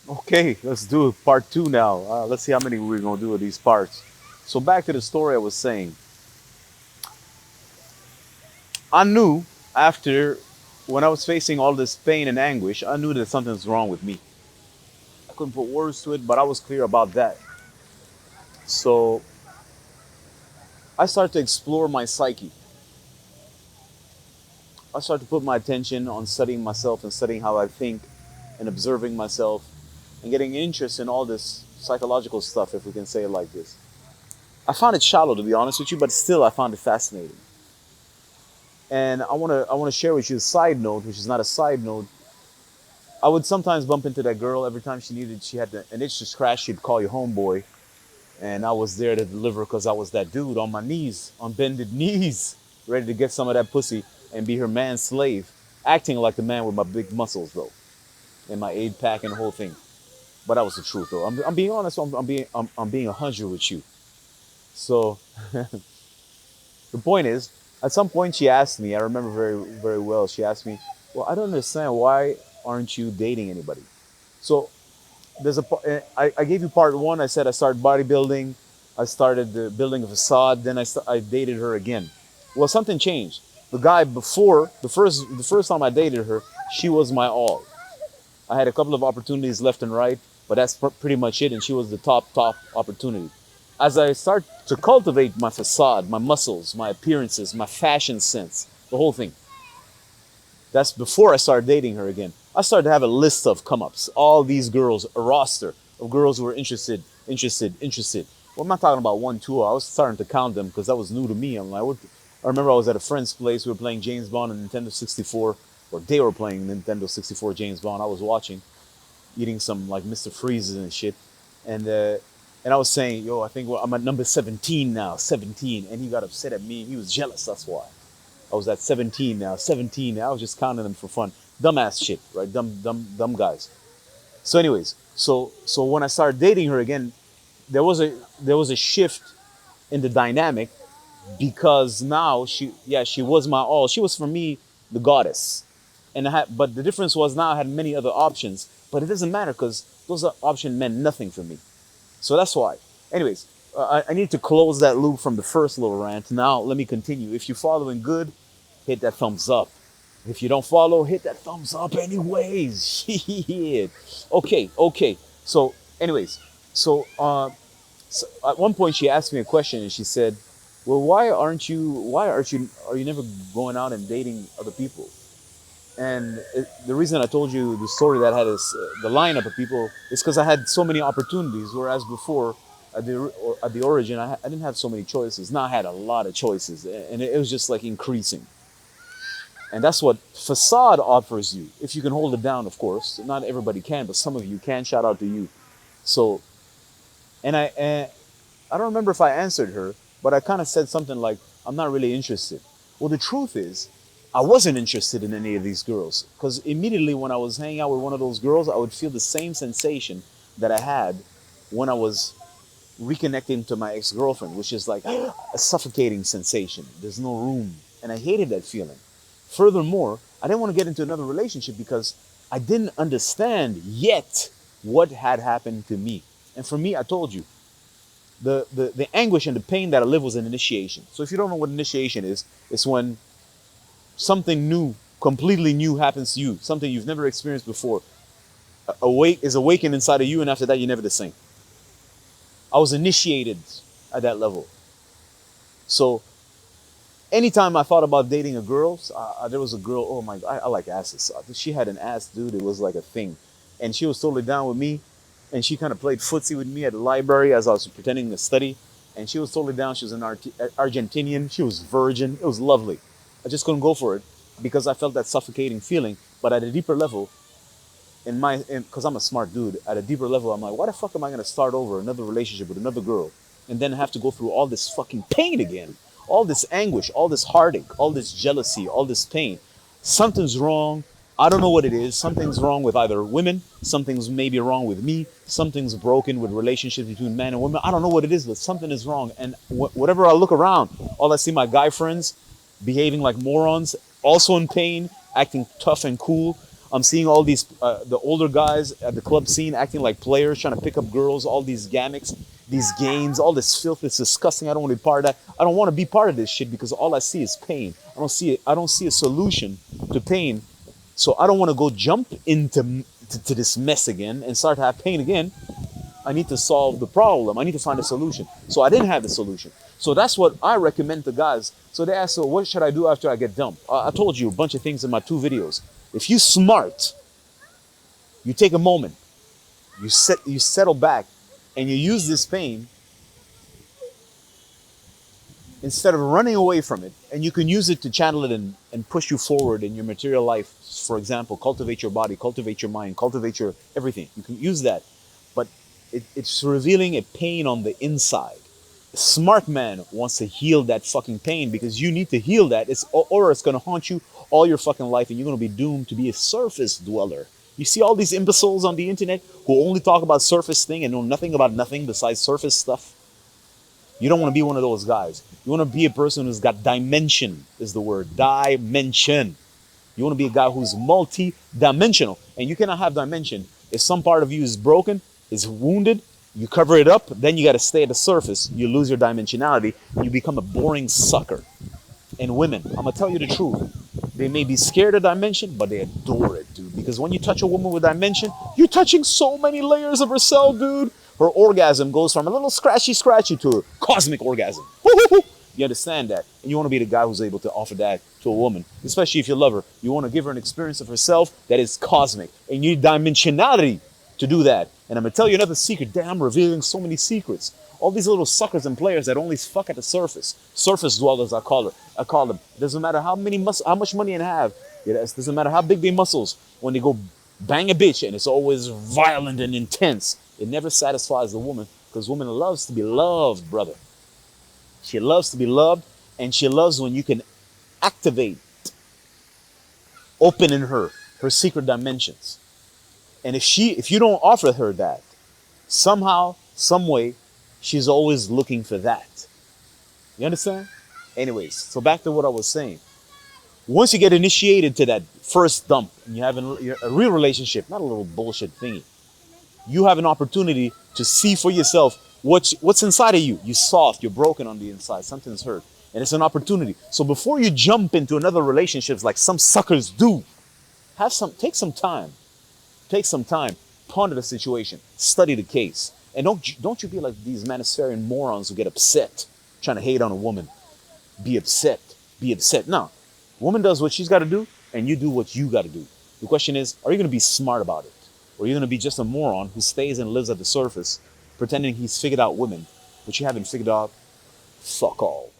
Okay, let's do part two now. Let's see how many we're gonna do of these parts. So back to the story I was saying. I knew after when I was facing all this pain and anguish, I knew that something's wrong with me. I couldn't put words to it, but I was clear about that. So I started to explore my psyche. I started to put my attention on studying myself and studying how I think and observing myself and getting interest in all this psychological stuff, if we can say it like this. I found it shallow, to be honest with you, but still I found it fascinating. And I want to share with you a side note, which is not a side note. I would sometimes bump into that girl every time she had an itch to scratch. She'd call you homeboy, and I was there to deliver because I was that dude on my knees, on bended knees, ready to get some of that pussy and be her man's slave, acting like the man with my big muscles though, and my 8 pack and the whole thing. But that was the truth though. I'm being honest. I'm being 100 with you. So the point is, at some point she asked me. I remember very well. She asked me, "Well, I don't understand why aren't you dating anybody?" So there's I gave you part one. I said I started bodybuilding. I started building a facade. Then I dated her again. Well, something changed. The guy before the first time I dated her, she was my all. I had a couple of opportunities left and right, but that's pretty much it. And she was the top opportunity. As I start to cultivate my facade, my muscles, my appearances, my fashion sense, the whole thing. That's before I started dating her again. I started to have a list of come ups. All these girls, a roster of girls who were interested. Well, I'm not talking about one, two. I was starting to count them because that was new to me. I'm like, what? I remember I was at a friend's place. We were playing James Bond on Nintendo 64, or they were playing Nintendo 64 James Bond. I was watching, eating some like Mr. Freezes and shit. And I was saying, yo, I think I'm at number 17 now, 17. And he got upset at me. He was jealous. That's why. I was at 17 now, 17. I was just counting them for fun. Dumbass shit, right? Dumb guys. So, anyways, so when I started dating her again, there was a shift in the dynamic because now she was my all. She was for me the goddess, and but the difference was now I had many other options. But it doesn't matter because those options meant nothing for me. So that's why. Anyways, I need to close that loop from the first little rant. Now let me continue. If you're following good, hit that thumbs up. If you don't follow, hit that thumbs up anyways. Shit. Okay. So, anyways, so at one point she asked me a question and she said, "Well, are you never going out and dating other people?" And the reason I told you the story that had the lineup of people is because I had so many opportunities, whereas before at the origin I didn't have so many choices. Now I had a lot of choices, and it was just like increasing. And that's what facade offers you. If you can hold it down, of course. Not everybody can, but some of you can. Shout out to you. So, and I don't remember if I answered her, but I kind of said something like, I'm not really interested. Well, the truth is, I wasn't interested in any of these girls. Because immediately when I was hanging out with one of those girls, I would feel the same sensation that I had when I was reconnecting to my ex girlfriend, which is like a suffocating sensation. There's no room. And I hated that feeling. Furthermore, I didn't want to get into another relationship because I didn't understand yet what had happened to me. And for me, I told you, the anguish and the pain that I live was an initiation. So if you don't know what initiation is, it's when something new, completely new happens to you, something you've never experienced before, is awakened inside of you, and after that, you're never the same. I was initiated at that level. So anytime I thought about dating a girl, there was a girl. Oh my! I like asses. She had an ass, dude. It was like a thing, and she was totally down with me. And she kind of played footsie with me at the library as I was pretending to study. And she was totally down. She was an Argentinian. She was virgin. It was lovely. I just couldn't go for it because I felt that suffocating feeling. But at a deeper level, because I'm a smart dude, at a deeper level, I'm like, why the fuck am I gonna start over another relationship with another girl, and then have to go through all this fucking pain again, all this anguish, all this heartache, all this jealousy, all this pain? Something's wrong. I don't know what it is. Something's wrong with either women. Something's maybe wrong with me. Something's broken with relationships between men and women. I don't know what it is, but something is wrong. And whatever I look around, all I see my guy friends behaving like morons, also in pain, acting tough and cool. I'm seeing all these the older guys at the club scene acting like players, trying to pick up girls, all these gimmicks, these games, all this filth. It's disgusting. I don't want to be part of that. I don't want to be part of this shit because all I see is pain. I don't see a solution to pain. So I don't want to go jump into to this mess again and start to have pain again. I need to solve the problem. I need to find a solution. So I didn't have the solution. So that's what I recommend to guys. So they ask, so what should I do after I get dumped? I told you a bunch of things in my 2 videos. If you smart, you take a moment, you settle back, and you use this pain instead of running away from it, and you can use it to channel it and push you forward in your material life. For example, cultivate your body, cultivate your mind, cultivate your everything. You can use that, but it's revealing a pain on the inside. A smart man wants to heal that fucking pain because you need to heal that. Or it's going to haunt you all your fucking life, and you're going to be doomed to be a surface dweller. You see all these imbeciles on the internet who only talk about surface thing and know nothing about nothing besides surface stuff. You don't want to be one of those guys. You want to be a person who's got dimension, is the word. Dimension. You want to be a guy who's multi-dimensional. And you cannot have dimension if some part of you is broken, is wounded, you cover it up, then you got to stay at the surface. You lose your dimensionality, and you become a boring sucker. And women, I'm going to tell you the truth. They may be scared of dimension, but they adore it, dude. Because when you touch a woman with dimension, you're touching so many layers of herself, dude. Her orgasm goes from a little scratchy to a cosmic orgasm. You understand that? And you want to be the guy who's able to offer that to a woman, especially if you love her. You want to give her an experience of herself that is cosmic. And you need dimensionality to do that. And I'm going to tell you another secret. Damn, I'm revealing so many secrets. All these little suckers and players that only fuck at the surface. Surface dwellers, I call them. It doesn't matter how much money they have. It doesn't matter how big their muscles. When they go bang a bitch and it's always violent and intense, it never satisfies the woman because woman loves to be loved, brother. She loves to be loved, and she loves when you can activate, open in her secret dimensions. And if you don't offer her that, somehow, some way, she's always looking for that. You understand? Anyways, so back to what I was saying. Once you get initiated to that first dump, and you have a real relationship, not a little bullshit thingy, you have an opportunity to see for yourself what's inside of you. You're soft, you're broken on the inside, something's hurt. And it's an opportunity. So before you jump into another relationships like some suckers do, take some time. Take some time, ponder the situation, study the case. And don't you be like these Manispherian morons who get upset trying to hate on a woman. Be upset. No. Woman does what she's got to do, and you do what you got to do. The question is, are you going to be smart about it? Or are you going to be just a moron who stays and lives at the surface, pretending he's figured out women, but you haven't figured out fuck all?